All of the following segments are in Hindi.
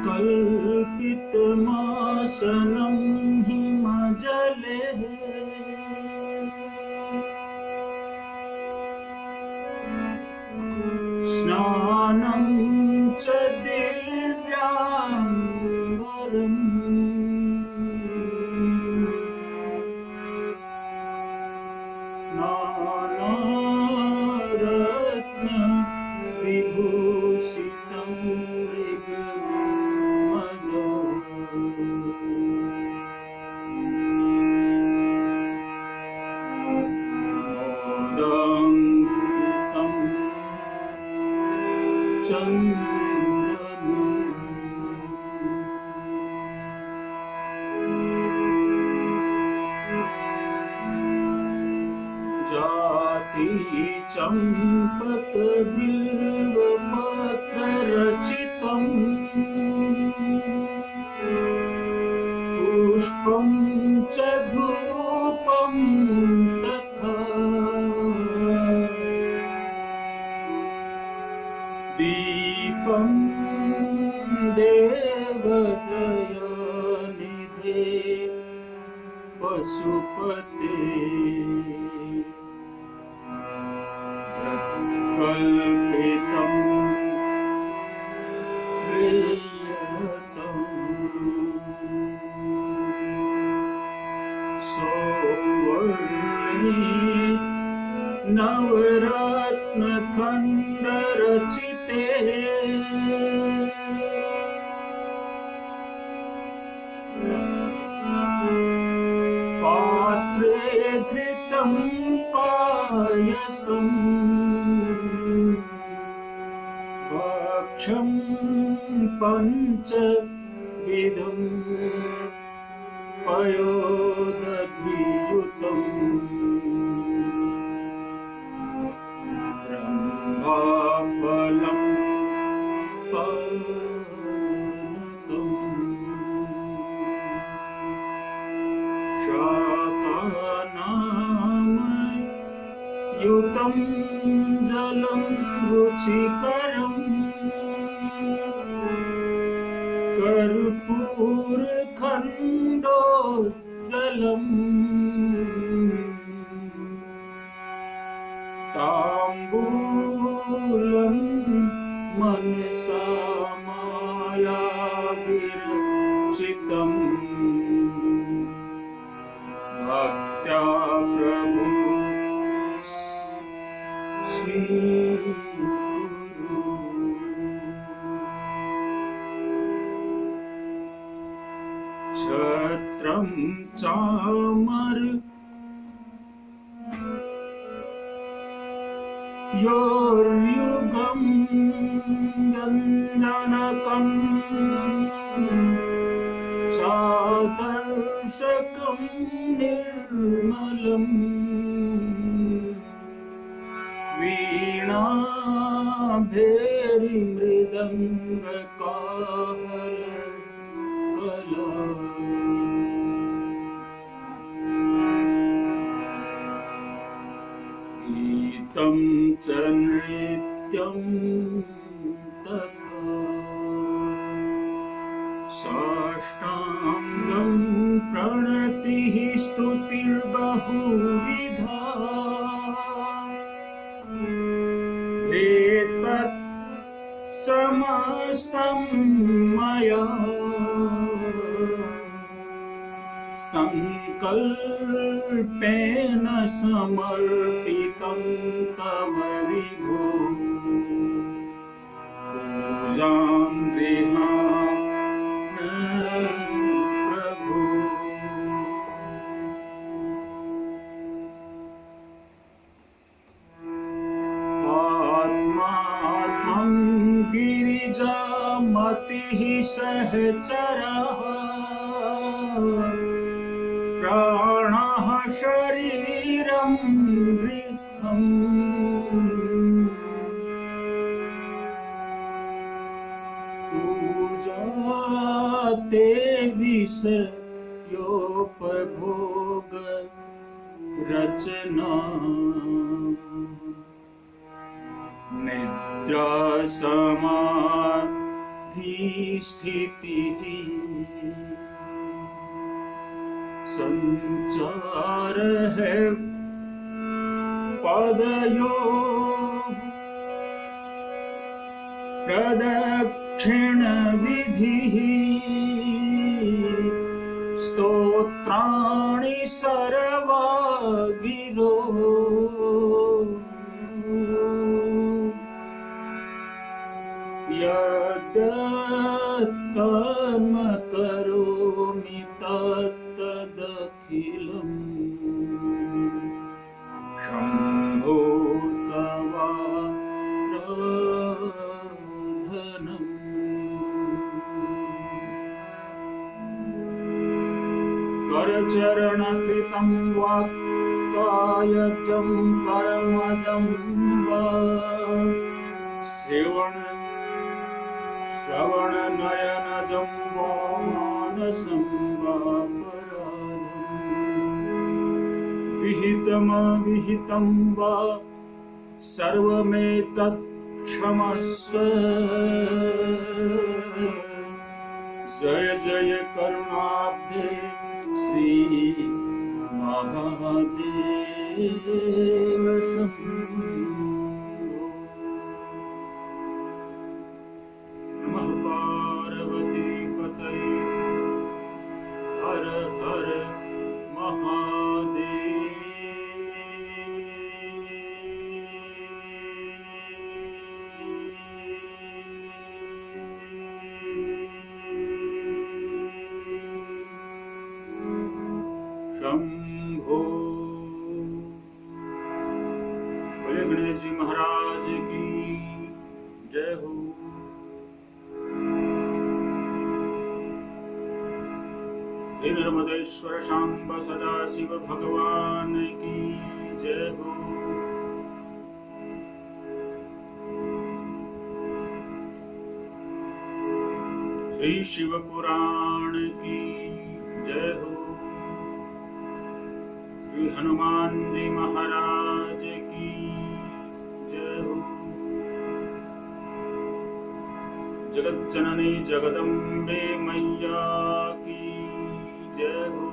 कल्पितमासनं हिमजले स्नानं च दिव्याम्बरम् नानारत्न विभूषितं मृगमदो मोदाङ्कितं चन्दनं जाति चंपक बिल्वपत्र रचितं पुष्पं च धूपं तथा दीपं देवदयानिधे पशुपते कल्पितं प्रियतमं सौवर्णी नवरत्नखण्डरचिते पात्रे घृतं पायसम् भक्षं पञ्चविधं पयोदधियुतं ब्रह्माफलं पानकम् शाकानामयुतं जलं रुचिकरम् कर्पूरखण्डोज्ज्वलम् ताम्बूलं मनसा मायाविरचितं भक्त्या प्रभु स्वीकुरु। छत्रं चामर योर्युगं गञ्जनकं चादर्शकं निर्मलम् वीणाभेरिमृदङ्गकाहलकला गीतं च नृत्यं तथा साष्टाङ्गं प्रणतिः स्तुतिर्बहुविधा एतत् समस्तं मया संकल्पेन समर्पितं तव विभो पूजां गृहाण प्रभो। आत्मात्मं गिरिजामतिः सहचरः प्राणः शरीरं वृद्धम् पूजा ते विषयोपभोग रचना निद्रा समाधि ही स्थितिः संचार है पदयोः प्रदक्षिण विधिः स्तोत्राणि सर्वा गिरो यद्यत्तम करोमि तत्तदखिलम् शम्भो तवाराधनम्। करचरणकृतं वा कायजं कर्मजं वा श्रवणनयनजं वा मानसं वा विहितमविहितं वा सर्वमेतत् क्षमस्व। जय जय करुणाब्धे श्री महादेव शंभो। नमः पार्वती पतये हर हर महादेव। शंभो। बोले गणेश जी महाराज की जय हो। हे नर्मदेश्वर शांब सदा शिव भगवान की जय हो। श्री शिव पुराण की जय हो। श्री हनुमान जी महाराज की जय हो। जगत जननी जगदम्बे मैया की जय हो।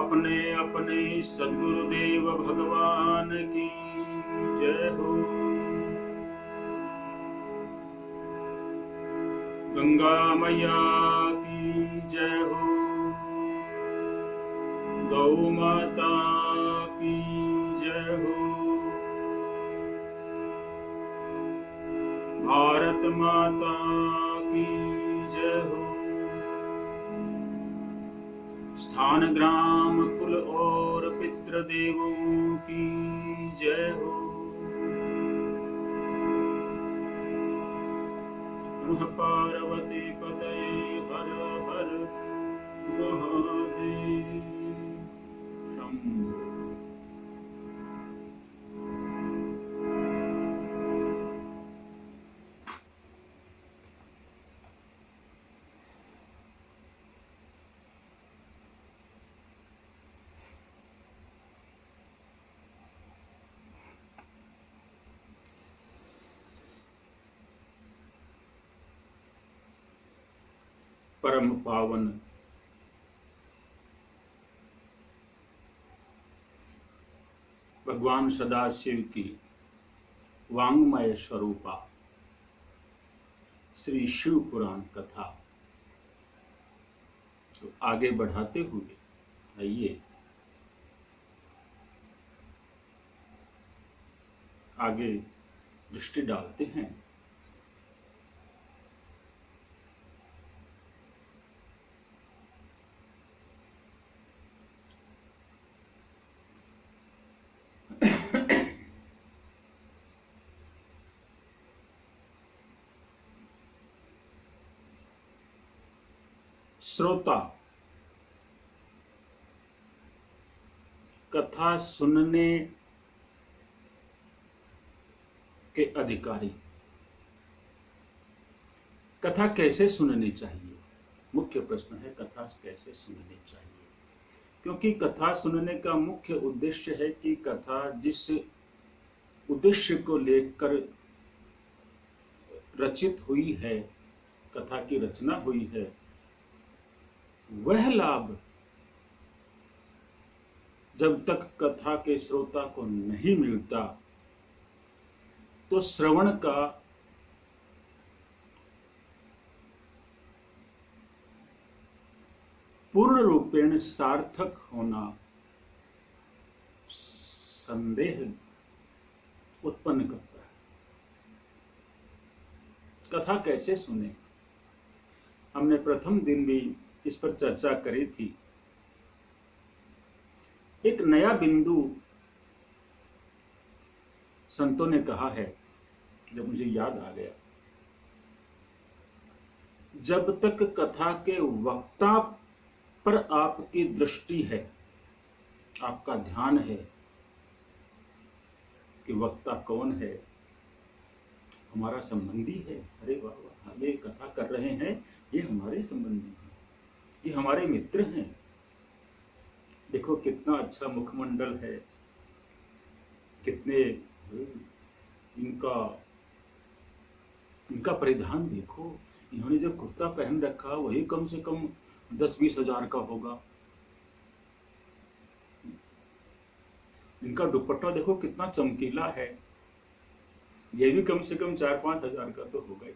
अपने अपने सद्गुरुदेव भगवान की जय हो। गंगा मैया की जय हो। गौ माता की जय हो। भारत माता की जय हो। स्थान ग्राम कुल और पितृदेवों की जय हो। नमः पार्वती पतये हर हर महादेव शंभो। परम पावन भगवान सदाशिव की वांग्मय स्वरूपा श्री शिव पुराण कथा तो आगे बढ़ाते हुए आइए आगे दृष्टि डालते हैं। श्रोता कथा सुनने के अधिकारी। कथा कैसे सुननी चाहिए? मुख्य प्रश्न है कथा कैसे सुननी चाहिए, क्योंकि कथा सुनने का मुख्य उद्देश्य है कि कथा जिस उद्देश्य को लेकर रचित हुई है, कथा की रचना हुई है, वह लाभ जब तक कथा के श्रोता को नहीं मिलता तो श्रवण का पूर्ण रूपेण सार्थक होना संदेह उत्पन्न करता है। कथा कैसे सुने, हमने प्रथम दिन भी इस पर चर्चा करी थी। एक नया बिंदु संतों ने कहा है, जब मुझे याद आ गया, जब तक कथा के वक्ता पर आपकी दृष्टि है, आपका ध्यान है कि वक्ता कौन है, हमारा संबंधी है, अरे वाह वाह, हम ये कथा कर रहे हैं, ये हमारे संबंधी हैं, ये हमारे मित्र हैं, देखो कितना अच्छा मुखमंडल है, कितने इनका परिधान देखो, इन्होंने जो कुर्ता पहन रखा वही कम से कम 10-20 हजार का होगा, इनका दुपट्टा देखो कितना चमकीला है, ये भी कम से कम 4-5 हजार का तो होगा ही।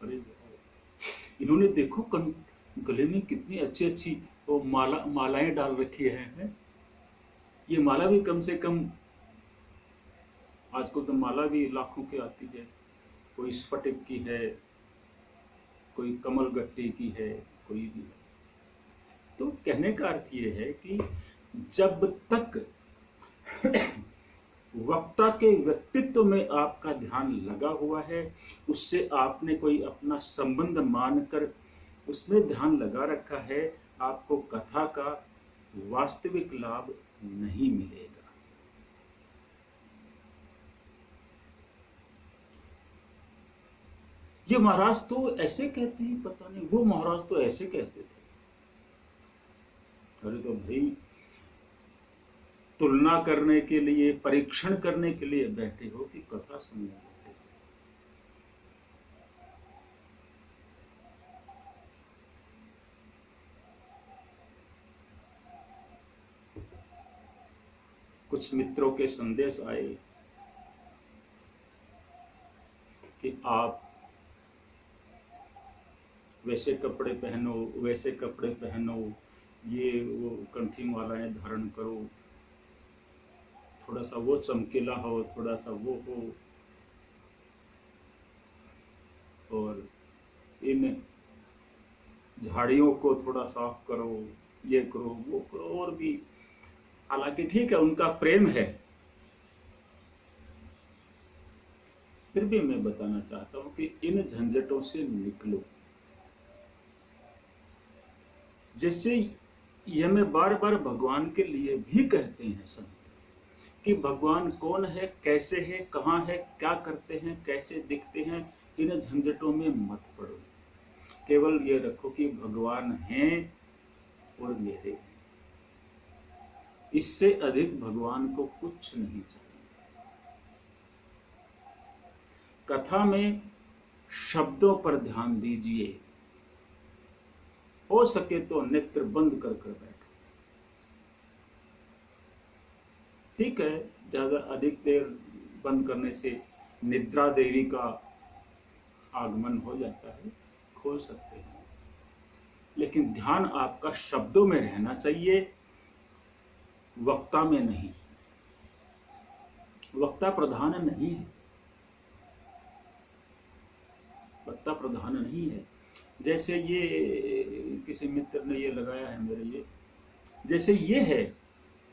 अरे इन्होंने देखो गले में कितनी अच्छी अच्छी वो मालाएं डाल रखी हैं, ये माला भी कम से कम, आजकल तो माला भी लाखों की आती है, कोई स्फटिक की है, कोई कमल गट्टी की है, कोई भी है। तो कहने का अर्थ ये है कि जब तक वक्ता के व्यक्तित्व में आपका ध्यान लगा हुआ है, उससे आपने कोई अपना संबंध मानकर उसमें ध्यान लगा रखा है, आपको कथा का वास्तविक लाभ नहीं मिलेगा। ये महाराज तो ऐसे कहते हैं, पता नहीं वो महाराज तो ऐसे कहते थे। अरे तो भाई, तुलना करने के लिए, परीक्षण करने के लिए बैठे हो कि कथा सुनने बैठे हो? कुछ मित्रों के संदेश आए कि आप वैसे कपड़े पहनो, वैसे कपड़े पहनो, ये वो कंठी मालाएं धारण करो, थोड़ा सा वो चमकीला हो, थोड़ा सा वो हो, और इन झाड़ियों को थोड़ा साफ करो, ये करो वो करो, और भी। हालांकि ठीक है, उनका प्रेम है, फिर भी मैं बताना चाहता हूं कि इन झंझटों से निकलो। जैसे ये मैं बार बार भगवान के लिए भी कहते हैं संत कि भगवान कौन है, कैसे है, कहाँ है, क्या करते हैं, कैसे दिखते हैं, इन झंझटों में मत पड़ो। केवल ये रखो कि भगवान हैं और मेरे हैं, इससे अधिक भगवान को कुछ नहीं चाहिए। कथा में शब्दों पर ध्यान दीजिए, हो सके तो नेत्र बंद कर बैठो। ठीक है, ज्यादा अधिक देर बंद करने से निद्रा देवी का आगमन हो जाता है, खोल सकते हैं, लेकिन ध्यान आपका शब्दों में रहना चाहिए, वक्ता में नहीं। वक्ता प्रधान नहीं है, वक्ता प्रधान नहीं है। जैसे ये किसी मित्र ने ये लगाया है मेरे, ये जैसे ये है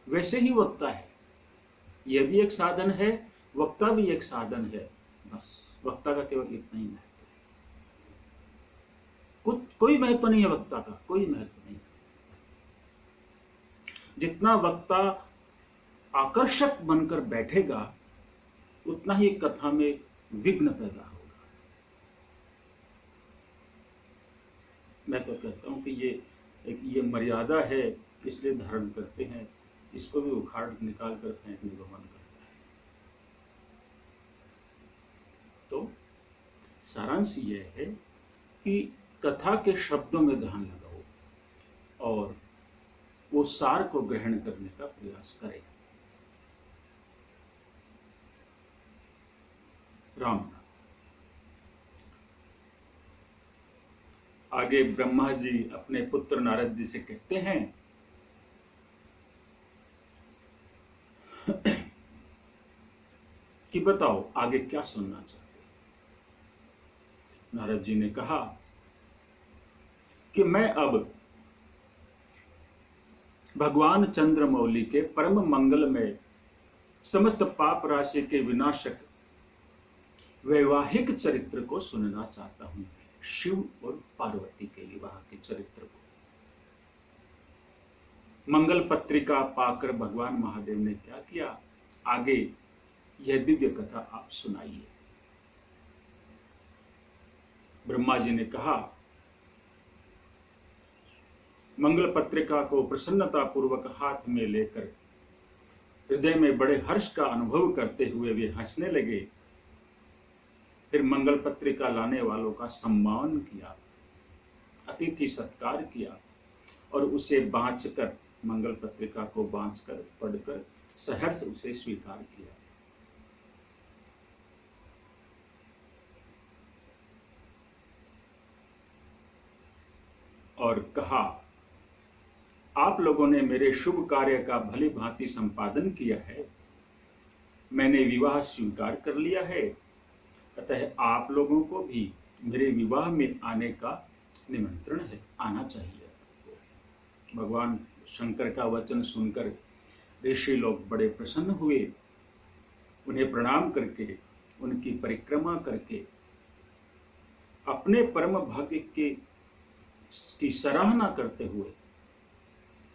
वैसे ही वक्ता है, यह भी एक साधन है, वक्ता भी एक साधन है, बस वक्ता का केवल इतना ही महत्व है। कोई महत्व नहीं है वक्ता का, कोई महत्व नहीं। जितना वक्ता आकर्षक बनकर बैठेगा उतना ही कथा में विघ्न पैदा होगा। मैं तो कहता हूं कि ये मर्यादा है, इसलिए धारण करते हैं, इसको भी उखाड़ निकाल कर फेंकने को मन करता है। तो सारांश यह है कि कथा के शब्दों में ध्यान लगाओ और वो सार को ग्रहण करने का प्रयास करें। राम नाम। आगे ब्रह्मा जी अपने पुत्र नारद जी से कहते हैं कि बताओ आगे क्या सुनना चाहते हो। नारद जी ने कहा कि मैं अब भगवान चंद्रमौली के परम मंगल में समस्त पाप राशि के विनाशक वैवाहिक चरित्र को सुनना चाहता हूं, शिव और पार्वती के विवाह के चरित्र को। मंगल पत्रिका पाकर भगवान महादेव ने क्या किया, आगे यह दिव्य कथा आप सुनाइए। ब्रह्मा जी ने कहा, मंगल पत्रिका को प्रसन्नता पूर्वक हाथ में लेकर हृदय में बड़े हर्ष का अनुभव करते हुए वे हंसने लगे। फिर मंगल पत्रिका लाने वालों का सम्मान किया, अतिथि सत्कार किया और उसे बांचकर, मंगल पत्रिका को बांचकर पढ़कर सहर्ष उसे स्वीकार किया। और कहा, आप लोगों ने मेरे शुभ कार्य का भली भांति संपादन किया है, मैंने विवाह स्वीकार कर लिया है, अतः आप लोगों को भी मेरे विवाह में आने का निमंत्रण है, आना चाहिए। भगवान शंकर का वचन सुनकर ऋषि लोग बड़े प्रसन्न हुए। उन्हें प्रणाम करके, उनकी परिक्रमा करके, अपने परम भाग्य की सराहना करते हुए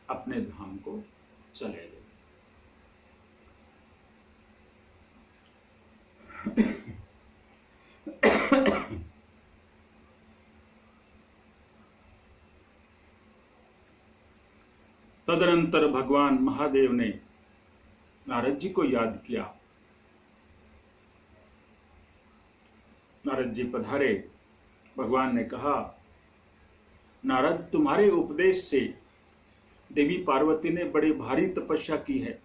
अपने धाम को चले गए। तदनंतर भगवान महादेव ने नारद जी को याद किया। नारद जी पधारे। भगवान ने कहा, नारद, तुम्हारे उपदेश से देवी पार्वती ने बड़ी भारी तपस्या की है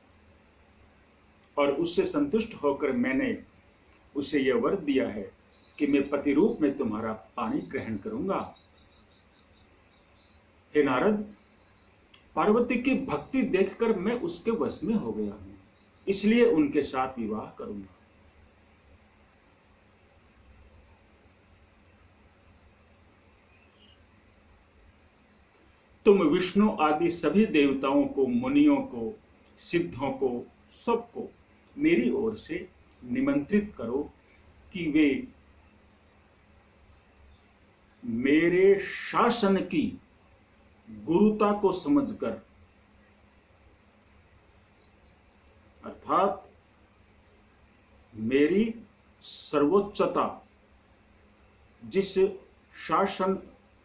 और उससे संतुष्ट होकर मैंने उसे यह वर दिया है कि मैं पति रूप में तुम्हारा पानी ग्रहण करूंगा। हे नारद, पार्वती की भक्ति देखकर मैं उसके वश में हो गया हूं, इसलिए उनके साथ विवाह करूंगा। तुम विष्णु आदि सभी देवताओं को, मुनियों को, सिद्धों को, सबको मेरी ओर से निमंत्रित करो कि वे मेरे शासन की गुरुता को समझकर, अर्थात मेरी सर्वोच्चता, जिस शासन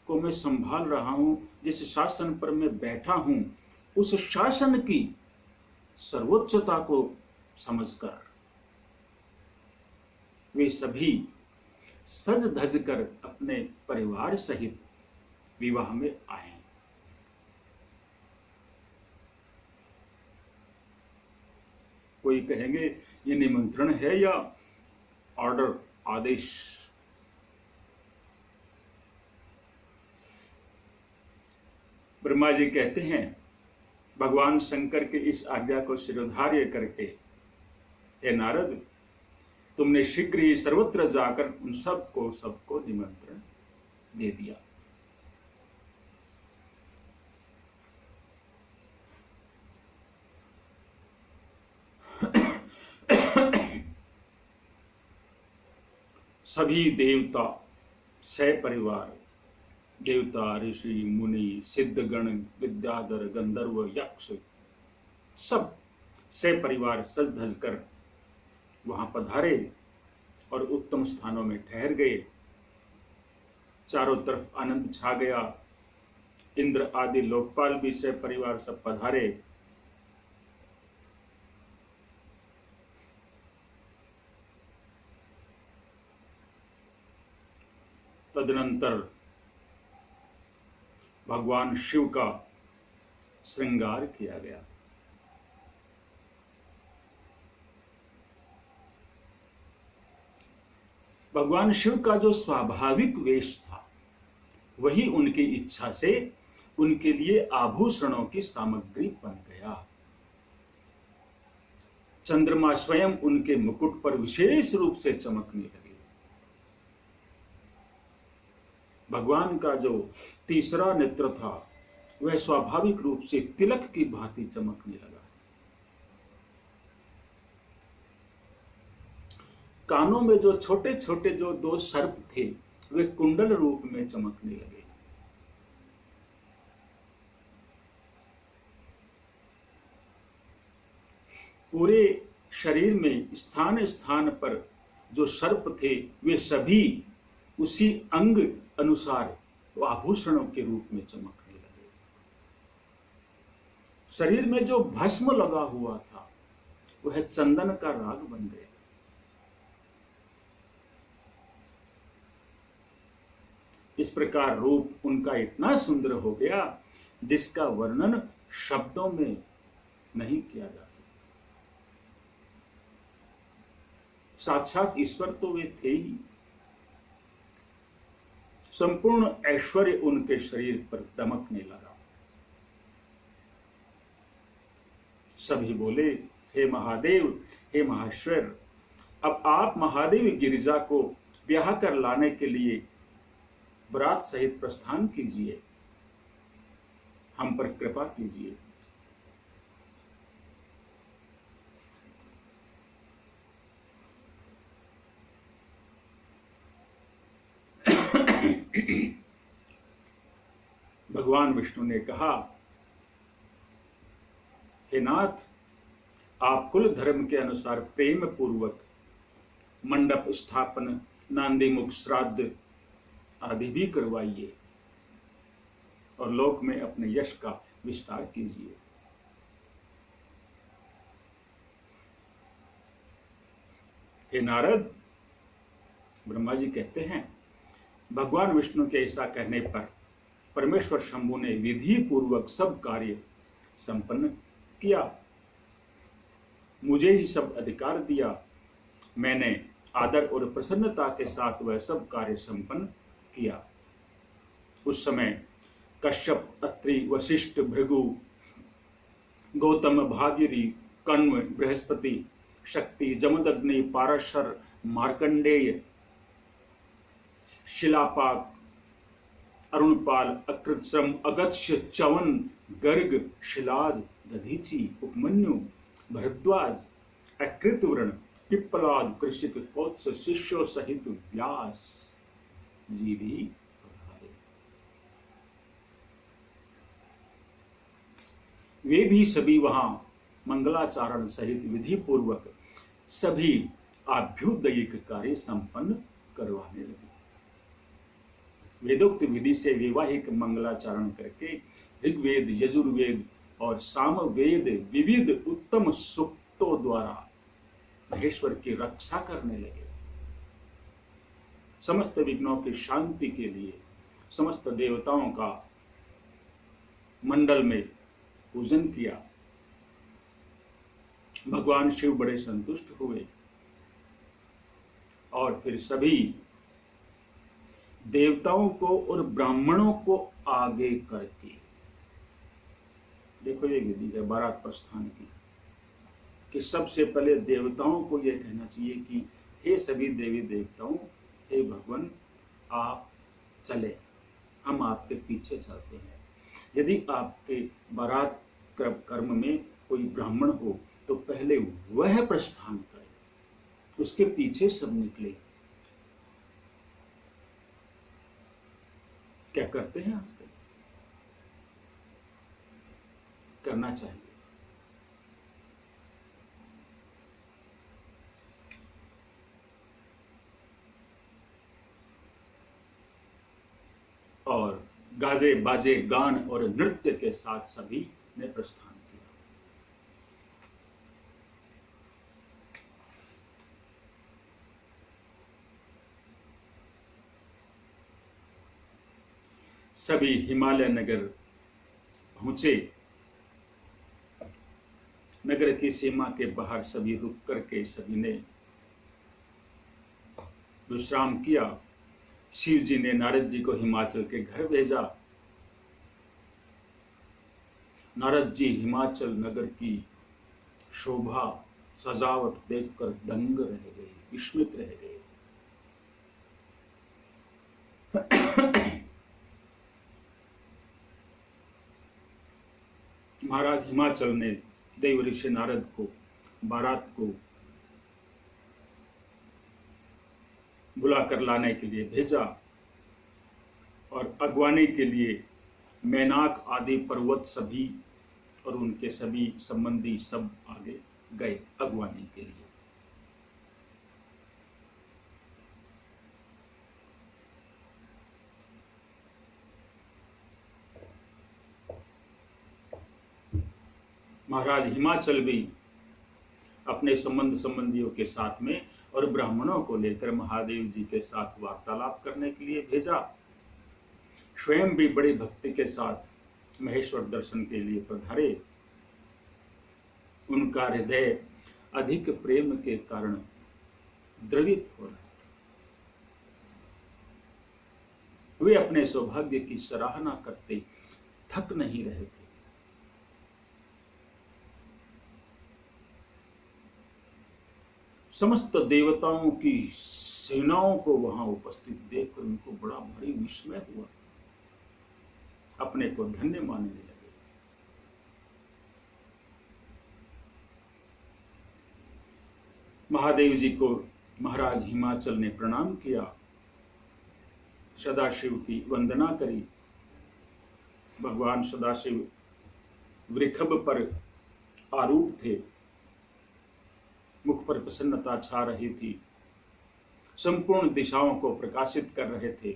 को मैं संभाल रहा हूं, जिस शासन पर मैं बैठा हूं, उस शासन की सर्वोच्चता को समझकर वे सभी सज धज कर अपने परिवार सहित विवाह में आए। कोई कहेंगे ये निमंत्रण है या ऑर्डर, आदेश? ब्रह्मा जी कहते हैं, भगवान शंकर के इस आज्ञा को शिरोधार्य करके, हे नारद, तुमने शीघ्र ही सर्वत्र जाकर उन सबको निमंत्रण दे दिया। सभी देवता सपरिवार, देवता, ऋषि, मुनि, सिद्धगण, विद्याधर, गंधर्व, यक्ष, सब सपरिवार सज धज कर वहां पधारे और उत्तम स्थानों में ठहर गए। चारों तरफ आनंद छा गया। इंद्र आदि लोकपाल भी सपरिवार सब पधारे। तदनंतर भगवान शिव का श्रृंगार किया गया। भगवान शिव का जो स्वाभाविक वेश था वही उनकी इच्छा से उनके लिए आभूषणों की सामग्री बन गया। चंद्रमा स्वयं उनके मुकुट पर विशेष रूप से चमकने लगे। भगवान का जो तीसरा नेत्र था वह स्वाभाविक रूप से तिलक की भांति चमकने लगा। कानों में जो छोटे छोटे जो दो सर्प थे वे कुंडल रूप में चमकने लगे। पूरे शरीर में स्थान स्थान पर जो सर्प थे वे सभी उसी अंग अनुसार आभूषणों के रूप में चमकने लगे। शरीर में जो भस्म लगा हुआ था वह चंदन का राग बन गया। इस प्रकार रूप उनका इतना सुंदर हो गया जिसका वर्णन शब्दों में नहीं किया जा सकता। साक्षात ईश्वर तो वे थे ही। संपूर्ण ऐश्वर्य उनके शरीर पर दमकने लगा। सभी बोले, हे महादेव, हे महेश्वर, अब आप महादेव गिरिजा को ब्याह कर लाने के लिए बरात सहित प्रस्थान कीजिए, हम पर कृपा कीजिए। भगवान विष्णु ने कहा, हे नाथ, आप कुल धर्म के अनुसार प्रेम पूर्वक मंडप स्थापन, नांदी मुख श्राद्ध आदि भी करवाइए और लोक में अपने यश का विस्तार कीजिए। हे नारद, ब्रह्मा जी कहते हैं, भगवान विष्णु के ऐसा कहने पर परमेश्वर शंभु ने विधि पूर्वक सब कार्य संपन्न किया। मुझे ही सब अधिकार दिया। मैंने आदर और प्रसन्नता के साथ वह सब कार्य संपन्न किया। उस समय कश्यप, अत्रि, वशिष्ठ, भृगु, गौतम, भागीरथी, कण्व, बृहस्पति, शक्ति, जमदग्नि, पाराशर, मार्कंडेय, शिलापाक, अरुणपाल, अकृतश्रम, अगस्त्य, च्यवन, गर्ग, शिलाद, दधीचि, उपमन्यु, भरद्वाज, अकृतवर्ण, पिप्पलाद, कृषिक, कौत्स, शिष्यों सहित व्यास जी भी पधारे। वे भी सभी वहां मंगलाचारण सहित विधि पूर्वक सभी आभ्युदयिक कार्य संपन्न करवाने लगे। वेदोक्त विधि से वैवाहिक मंगलाचरण करके ऋग्वेद, यजुर्वेद और सामवेद विविध उत्तम सूक्तों द्वारा महेश्वर की रक्षा करने लगे। समस्त विघ्नों की शांति के लिए समस्त देवताओं का मंडल में पूजन किया। भगवान शिव बड़े संतुष्ट हुए और फिर सभी देवताओं को और ब्राह्मणों को आगे करके, देखो ये विधि है बारात प्रस्थान की, कि सबसे पहले देवताओं को यह कहना चाहिए कि हे सभी देवी देवताओं, हे भगवान, आप चले, हम आपके पीछे चलते हैं। यदि आपके बारात कर्म में कोई ब्राह्मण हो तो पहले वह प्रस्थान करे, उसके पीछे सब निकले। क्या करते हैं आजकल? करना चाहिए। और गाजे बाजे गान और नृत्य के साथ सभी ने प्रस्थान किया। सभी हिमालय नगर पहुंचे। नगर की सीमा के बाहर सभी रुक करके सभी ने विश्राम किया। शिव जी ने नारद जी को हिमाचल के घर भेजा। नारद जी हिमाचल नगर की शोभा सजावट देखकर दंग रह गए, विस्मित रह गए। महाराज हिमाचल ने देव ऋषि नारद को बारात को बुला कर लाने के लिए भेजा और अगवानी के लिए मैनाक आदि पर्वत सभी और उनके सभी संबंधी सब आगे गए अगवानी के लिए। महाराज हिमाचल भी अपने संबंधियों के साथ में और ब्राह्मणों को लेकर महादेव जी के साथ वार्तालाप करने के लिए भेजा। स्वयं भी बड़ी भक्ति के साथ महेश्वर दर्शन के लिए पधारे। उनका हृदय अधिक प्रेम के कारण द्रवित हो रहा था। वे अपने सौभाग्य की सराहना करते थक नहीं रहे थे। समस्त देवताओं की सेनाओं को वहां उपस्थित देखकर उनको बड़ा भारी विस्मय हुआ, अपने को धन्य मानने लगे। महादेव जी को महाराज हिमाचल ने प्रणाम किया, सदाशिव की वंदना करी। भगवान सदाशिव वृषभ पर आरूढ़ थे, मुख पर प्रसन्नता छा रही थी, संपूर्ण दिशाओं को प्रकाशित कर रहे थे।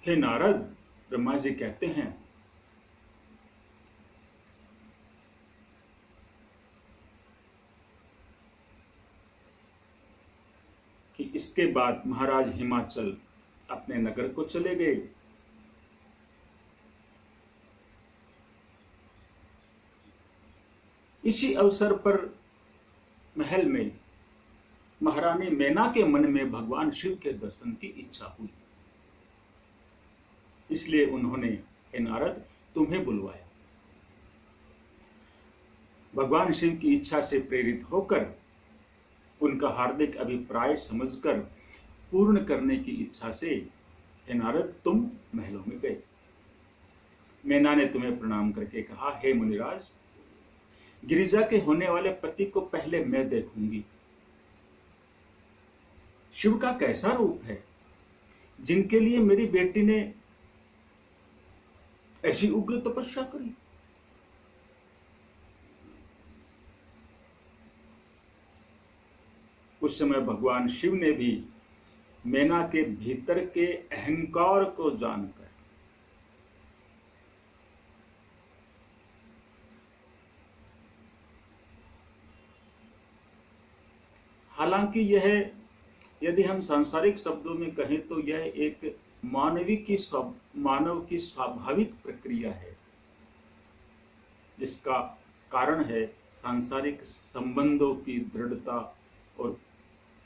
हे नारद, ब्रह्मा जी कहते हैं कि इसके बाद महाराज हिमाचल अपने नगर को चले गए। इसी अवसर पर महल में महारानी मैना के मन में भगवान शिव के दर्शन की इच्छा हुई। इसलिए उन्होंने हे नारद तुम्हें बुलवाया। भगवान शिव की इच्छा से प्रेरित होकर उनका हार्दिक अभिप्राय समझकर पूर्ण करने की इच्छा से हे नारद तुम महलों में गए। मैना ने तुम्हें प्रणाम करके कहा, हे मुनिराज, गिरिजा के होने वाले पति को पहले मैं देखूंगी। शिव का कैसा रूप है जिनके लिए मेरी बेटी ने ऐसी उग्र तपस्या करी। उस समय भगवान शिव ने भी मैना के भीतर के अहंकार को जानकर हालांकि यह, यदि हम सांसारिक शब्दों में कहें तो यह एक मानव की स्वाभाविक प्रक्रिया है, जिसका कारण है सांसारिक संबंधों की दृढ़ता और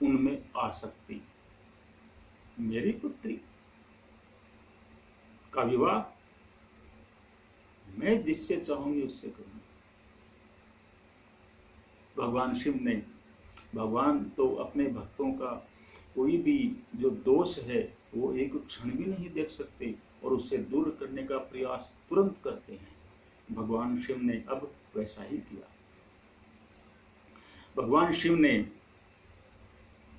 उनमें आसक्ति। मेरी पुत्री का विवाह मैं जिससे चाहूंगी उससे करूंगी। भगवान शिव ने, भगवान तो अपने भक्तों का कोई भी जो दोष है वो एक क्षण भी नहीं देख सकते और उससे दूर करने का प्रयास तुरंत करते हैं। भगवान शिव ने अब वैसा ही किया। भगवान शिव ने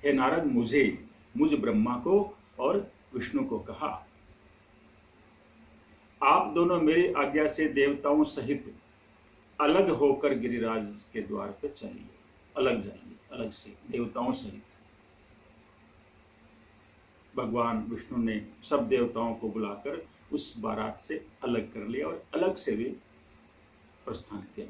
हे नारद मुझ ब्रह्मा को और विष्णु को कहा, आप दोनों मेरी आज्ञा से देवताओं सहित अलग होकर गिरिराज के द्वार पे चलिए, अलग जाइए, अलग से देवताओं सहित। भगवान विष्णु ने सब देवताओं को बुलाकर उस बारात से अलग कर लिया और अलग से वे प्रस्थान किया।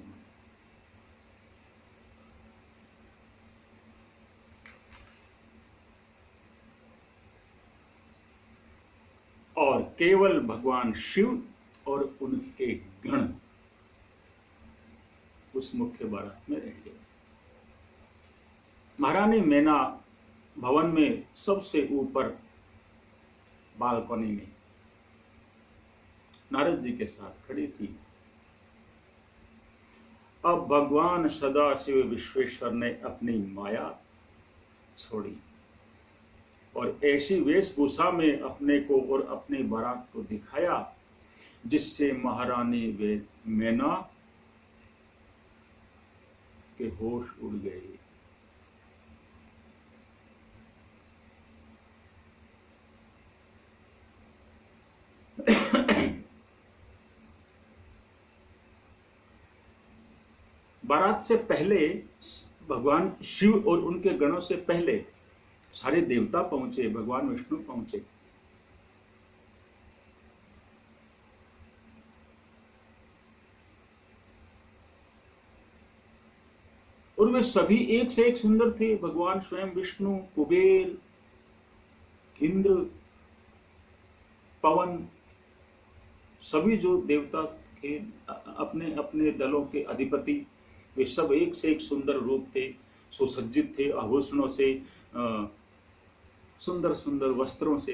और केवल भगवान शिव और उनके गण उस मुख्य बारात में रह गए। महारानी मैना भवन में सबसे ऊपर बालकनी में नारद जी के साथ खड़ी थी। अब भगवान सदाशिव विश्वेश्वर ने अपनी माया छोड़ी और ऐसी वेशभूषा में अपने को और अपनी बारात को दिखाया जिससे महारानी मैना के होश उड़ गए। बारात से पहले भगवान शिव और उनके गणों से पहले सारे देवता पहुंचे, भगवान विष्णु पहुंचे। और वे सभी एक से एक सुंदर थे। भगवान स्वयं विष्णु, कुबेर, इंद्र, पवन, सभी जो देवता थे अपने अपने दलों के अधिपति, वे सब एक से एक सुंदर रूप थे, सुसज्जित थे आभूषणों से, सुंदर सुंदर वस्त्रों से।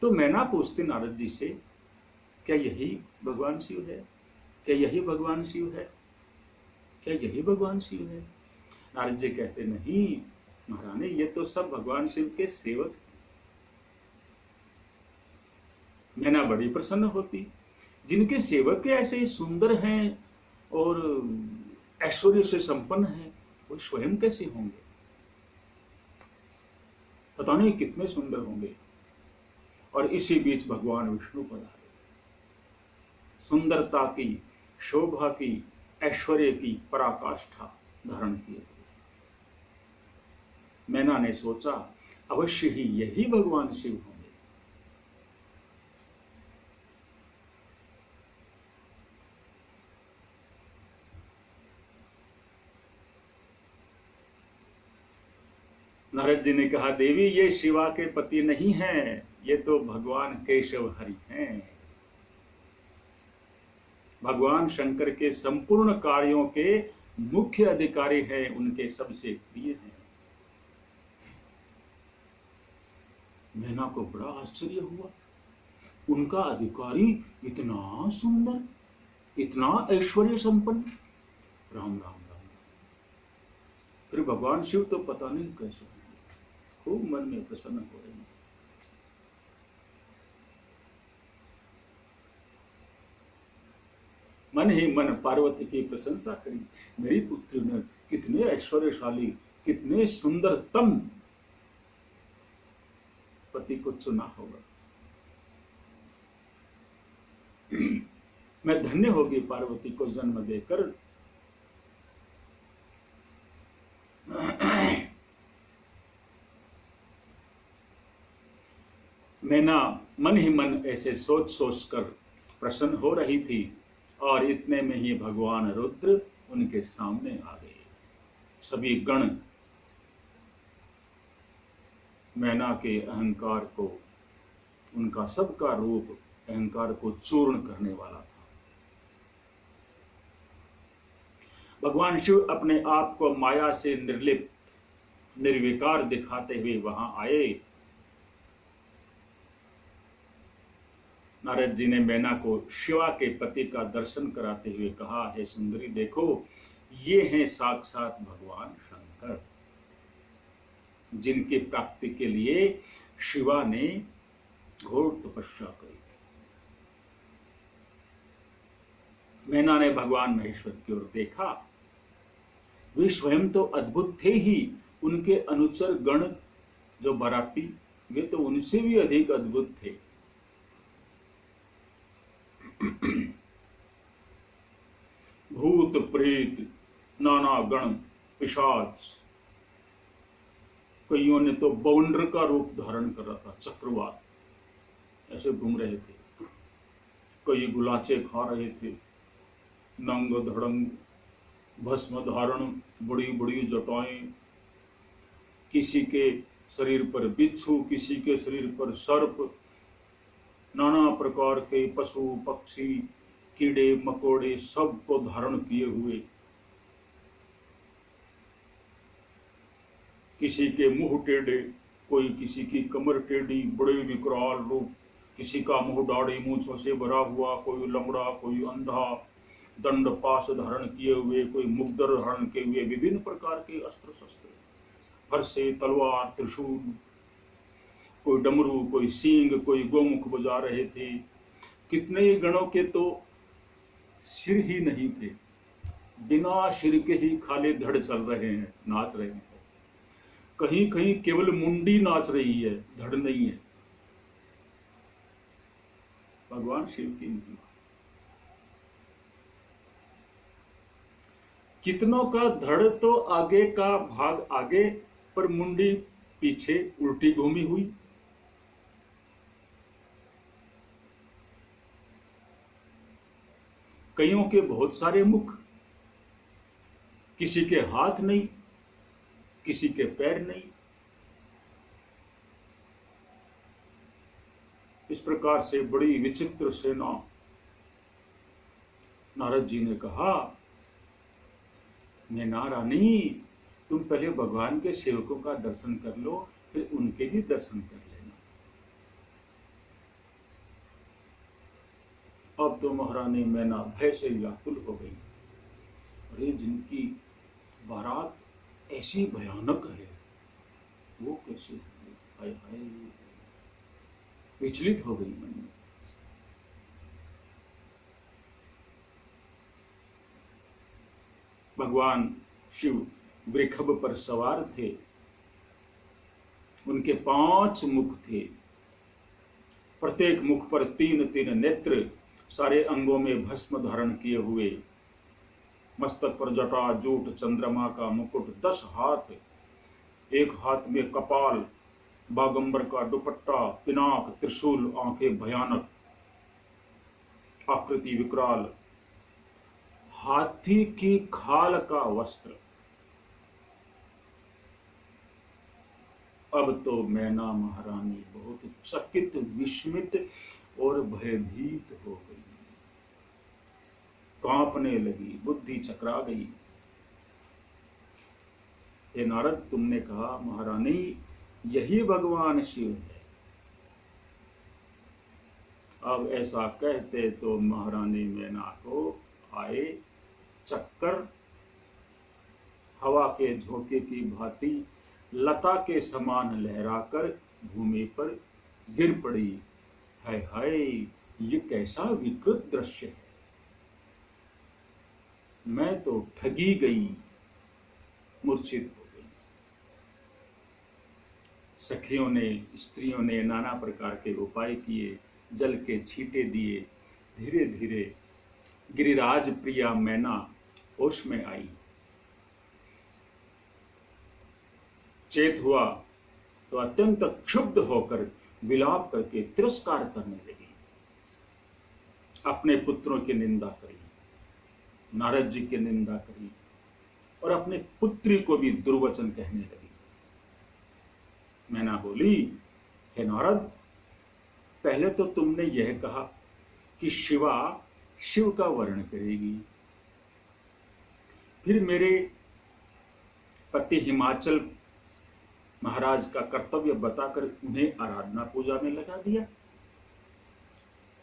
तो मैना पूछती नारद जी से, क्या यही भगवान शिव है? क्या यही भगवान शिव है? क्या यही भगवान शिव है? नारद जी कहते, नहीं महारानी, ये तो सब भगवान शिव के सेवक। मैना बड़ी प्रसन्न होती, जिनके सेवक ऐसे सुंदर हैं और ऐश्वर्य से संपन्न हैं, वो स्वयं कैसे होंगे? पता नहीं कितने सुंदर होंगे। और इसी बीच भगवान विष्णु पधारे, सुंदरता की, शोभा की, ऐश्वर्य की पराकाष्ठा धारण किए। मैना ने सोचा, अवश्य ही यही भगवान शिव होंगे। नारद जी ने कहा, देवी ये शिवा के पति नहीं हैं, ये तो भगवान केशव हरि हैं। भगवान शंकर के संपूर्ण कार्यों के मुख्य अधिकारी हैं, उनके सबसे प्रिय हैं। मैना को बड़ा आश्चर्य हुआ, उनका अधिकारी इतना सुंदर, इतना ऐश्वर्य संपन्न। राम राम राम। फिर भगवान शिव तो पता नहीं कैसे खूब मन में प्रसन्न हो रहे हैं। मन ही मन पार्वती की प्रशंसा करी, मेरी पुत्री ने कितने ऐश्वर्यशाली, कितने सुंदरतम पति को चुना होगा। मैं धन्य होगी पार्वती को जन्म देकर। मैना मन ही मन ऐसे सोच सोच कर प्रसन्न हो रही थी और इतने में ही भगवान रुद्र उनके सामने आ गए। सभी गण मैना के अहंकार को, उनका सबका रूप अहंकार को चूर्ण करने वाला था। भगवान शिव अपने आप को माया से निर्लिप्त, निर्विकार दिखाते हुए वहां आए। नारद जी ने मैना को शिवा के पति का दर्शन कराते हुए कहा, हे सुंदरी, देखो ये हैं साक्षात भगवान शंकर, जिनकी प्राप्ति के लिए शिवा ने घोर तपस्या करी थी। मैना ने भगवान महेश्वर की ओर देखा। वे स्वयं तो अद्भुत थे ही, उनके अनुचर गण जो बाराती, वे तो उनसे भी अधिक अद्भुत थे। भूत प्रेत नाना गण पिशाच, कईयों ने तो बवंडर का रूप धारण कर रखा, चक्रवात, ऐसे घूम रहे थे। कई गुलाचे खा रहे थे, नंग धड़ंग, भस्म धारण, बड़ी बड़ी जटाएं, किसी के शरीर पर बिच्छू, किसी के शरीर पर सर्प, नाना प्रकार के पशु पक्षी कीड़े मकोड़े सबको धारण किए हुए, किसी के मुंह टेढ़े, कोई किसी की कमर टेढ़ी, बड़े विकराल रूप, किसी का मुंह दाढ़ी मूंछों से भरा हुआ, कोई लंगड़ा, कोई अंधा, दंड पास धारण किए हुए, कोई मुग्दर धारण किए हुए, विभिन्न प्रकार के अस्त्र शस्त्र, फरसे, तलवार, त्रिशूल, कोई डमरू, कोई सींग, कोई गोमुख बजा रहे थे। कितने ही गणों के तो सिर ही नहीं थे, बिना सिर के ही खाली धड़ चल रहे हैं, नाच रहे हैं। कहीं कहीं केवल मुंडी नाच रही है, धड़ नहीं है। भगवान शिव की महिमा। कितनों का धड़ तो आगे का भाग आगे, पर मुंडी पीछे उल्टी घूमी हुई। कईयों के बहुत सारे मुख, किसी के हाथ नहीं, किसी के पैर नहीं। इस प्रकार से बड़ी विचित्र सेना। नारद जी ने कहा, नैना रानी, तुम पहले भगवान के सेवकों का दर्शन कर लो, फिर उनके ही दर्शन कर लेना। अब तो महारानी मैना भय से व्याकुल हो गई। अरे, जिनकी बारात ऐसी भयानक है, वो कैसे होगी? हाय हाय, विचलित हो गई मन में। भगवान शिव वृषभ पर सवार थे, उनके 5 मुख थे, प्रत्येक मुख पर 3-3 नेत्र, सारे अंगों में भस्म धारण किए हुए, मस्तक पर जटा जूट चंद्रमा का मुकुट, 10 हाथ, एक हाथ में कपाल, बागंबर का दुपट्टा, पिनाक, त्रिशूल, आंखें भयानक, आकृति विकराल, हाथी की खाल का वस्त्र। अब तो मैना महारानी बहुत चकित, विस्मित और भयभीत हो गई, कांपने लगी, बुद्धि चकरा गई। हे नारद, तुमने कहा महारानी यही भगवान शिव है। अब ऐसा कहते तो महारानी मैना को आए चक्कर, हवा के झोंके की भांति लता के समान लहराकर भूमि पर गिर पड़ी। हाय हाय, ये कैसा विकृत दृश्य है, मैं तो ठगी गई, मूर्छित हो गई। सखियों ने, स्त्रियों ने नाना प्रकार के उपाय किए, जल के छींटे दिए। धीरे धीरे गिरिराज प्रिया मैना होश में आई। चेत हुआ तो अत्यंत क्षुब्ध होकर विलाप करके तिरस्कार करने लगी, अपने पुत्रों की निंदा करी, नारद जी की निंदा करी और अपने पुत्री को भी दुर्वचन कहने लगी। मैना बोली, हे नारद, पहले तो तुमने यह कहा कि शिवा शिव का वर्ण करेगी, फिर मेरे पति हिमाचल महाराज का कर्तव्य बताकर उन्हें आराधना पूजा में लगा दिया,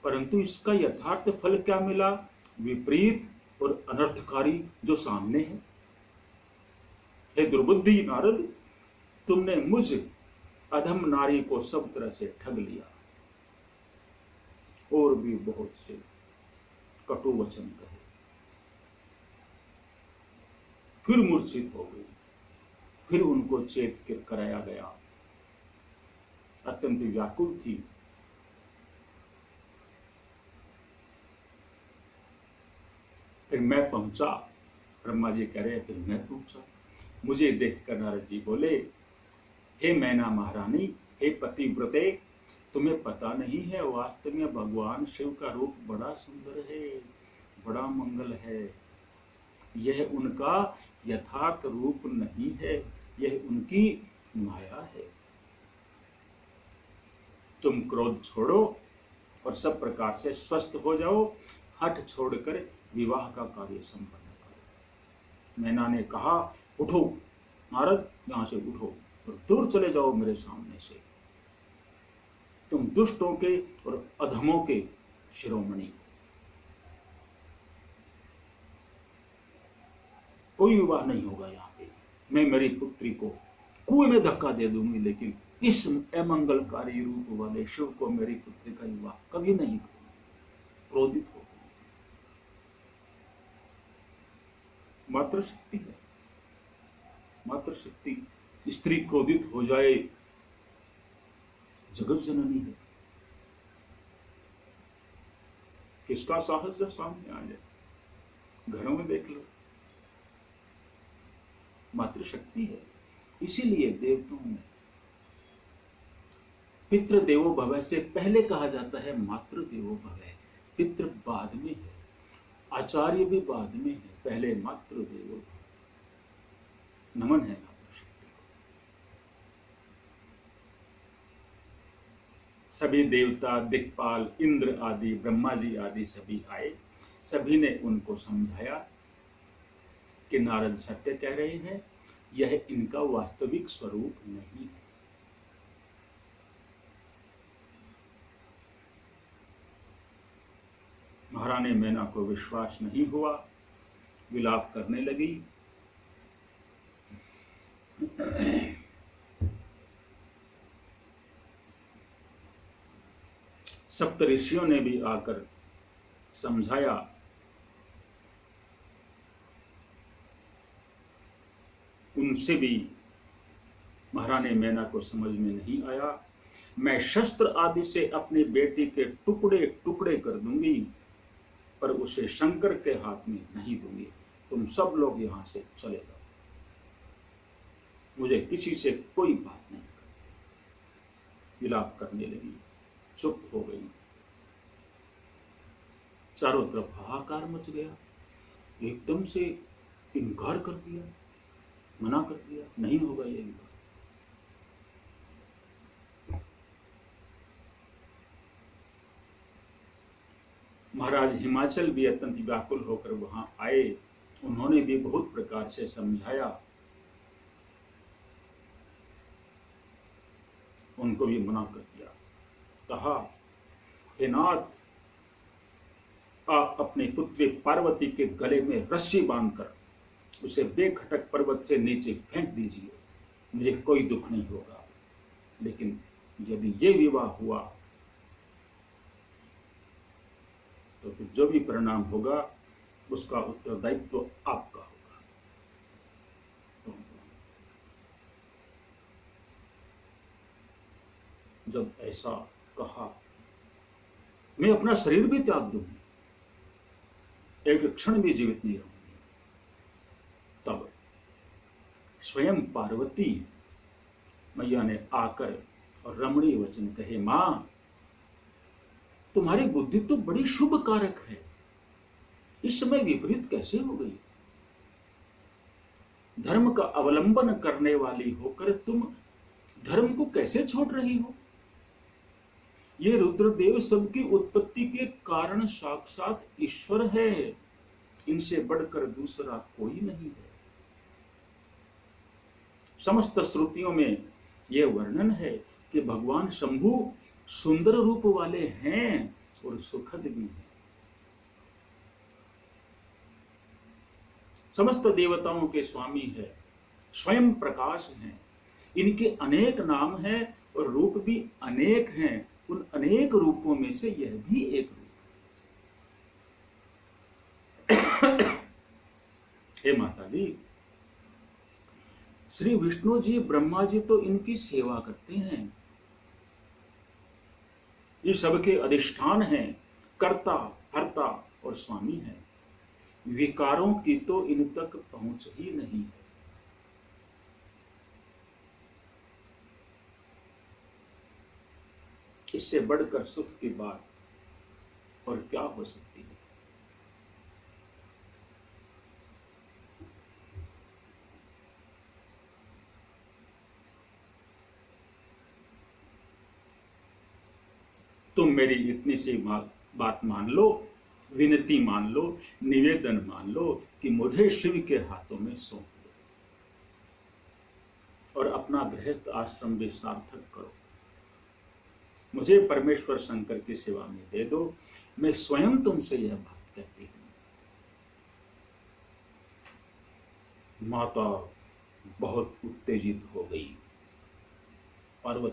परंतु इसका यथार्थ फल क्या मिला? विपरीत और अनर्थकारी जो सामने है। हे दुर्बुद्धि नारद, तुमने मुझ अधम नारी को सब तरह से ठग लिया और भी बहुत से कटु वचन कहे। फिर मूर्छित हो गई, फिर उनको चेत कराया गया। अत्यंत व्याकुल थी। फिर मैं पहुंचा। ब्रह्मा जी कह रहे हैं फिर मैं पहुंचा। मुझे देखकर नारद जी बोले, हे मैना महारानी, हे पतिव्रते, तुम्हें पता नहीं है वास्तव में भगवान शिव का रूप बड़ा सुंदर है, बड़ा मंगल है। यह उनका यथार्थ रूप नहीं है, यह उनकी माया है। तुम क्रोध छोड़ो और सब प्रकार से स्वस्थ हो जाओ, हठ छोड़कर विवाह का कार्य संपन्न करो। मैना ने कहा, उठो नारद, यहां से उठो और दूर चले जाओ मेरे सामने से। तुम दुष्टों के और अधमों के शिरोमणि हो। कोई विवाह नहीं होगा यहाँ पे। मैं मेरी पुत्री को कुएं में धक्का दे दूंगी, लेकिन इस अमंगलकारी रूप वाले शिव को मेरी पुत्री का विवाह कभी नहीं करूंगी। क्रोधित हो गई। मातृशक्ति है, मातृशक्ति। स्त्री क्रोधित हो जाए, जगत जननी है। किसका साहस जब सामने आ जाए, घरों में देख लो, मातृशक्ति है। इसीलिए देवताओं में पितृ देवो भव से पहले कहा जाता है मातृ देवो भव। पितृ बाद में है, आचार्य भी बाद में है, पहले मातृ देवो भव। नमन है मातृशक्ति को। सभी देवता, दिक्पाल, इंद्र आदि, ब्रह्मा जी आदि सभी आए। सभी ने उनको समझाया कि नारद सत्य कह रहे हैं, यह इनका वास्तविक स्वरूप नहीं है। महारानी मैना को विश्वास नहीं हुआ, विलाप करने लगी। सप्तऋषियों ने भी आकर समझाया। उनसे भी महारानी मैना को समझ में नहीं आया। मैं शस्त्र आदि से अपनी बेटी के टुकड़े टुकड़े कर दूंगी, पर उसे शंकर के हाथ में नहीं दूंगी। तुम सब लोग यहां से चले जाओ, मुझे किसी से कोई बात नहीं करनी। विलाप करने लगी, चुप हो गई। चारों तरफ हाहाकार मच गया। एकदम से इनकार कर दिया, मना कर दिया, नहीं होगा ये विवाह। महाराज हिमाचल भी अत्यंत व्याकुल होकर वहां आए। उन्होंने भी बहुत प्रकार से समझाया, उनको भी मना कर दिया। कहा, हे नाथ, आप अपनी पुत्री पार्वती के गले में रस्सी बांधकर उसे बेखटक पर्वत से नीचे फेंक दीजिए, मुझे कोई दुख नहीं होगा। लेकिन यदि ये विवाह हुआ तो फिर जो भी परिणाम होगा उसका उत्तरदायित्व तो आपका होगा। जब ऐसा कहा, मैं अपना शरीर भी त्याग दूंगी, एक क्षण भी जीवित नहीं रहूंगी। तब स्वयं पार्वती मैया ने आकर और रमणीय वचन कहे, मां, तुम्हारी बुद्धि तो बड़ी शुभ कारक है, इस समय विपरीत कैसे हो गई? धर्म का अवलंबन करने वाली होकर तुम धर्म को कैसे छोड़ रही हो? ये रुद्रदेव सबकी उत्पत्ति के कारण साक्षात ईश्वर है, इनसे बढ़कर दूसरा कोई नहीं है। समस्त श्रुतियों में यह वर्णन है कि भगवान शंभु सुंदर रूप वाले हैं और सुखद भी हैं। समस्त देवताओं के स्वामी है, स्वयं प्रकाश हैं। इनके अनेक नाम हैं और रूप भी अनेक हैं। उन अनेक रूपों में से यह भी एक रूप है। हे माता जी, श्री विष्णु जी, ब्रह्मा जी तो इनकी सेवा करते हैं, ये सबके अधिष्ठान हैं, कर्ता, हर्ता और स्वामी हैं। विकारों की तो इन तक पहुंच ही नहीं है। इससे बढ़कर सुख की बात और क्या हो सकती है। तुम मेरी इतनी सी बात मान लो, विनती मान लो, निवेदन मान लो कि मुझे शिव के हाथों में सौंप दो और अपना गृहस्थ आश्रम भी सार्थक करो। मुझे परमेश्वर शंकर की सेवा में दे दो। मैं स्वयं तुमसे यह बात कहती हूँ। माता बहुत उत्तेजित हो गई। पार्वती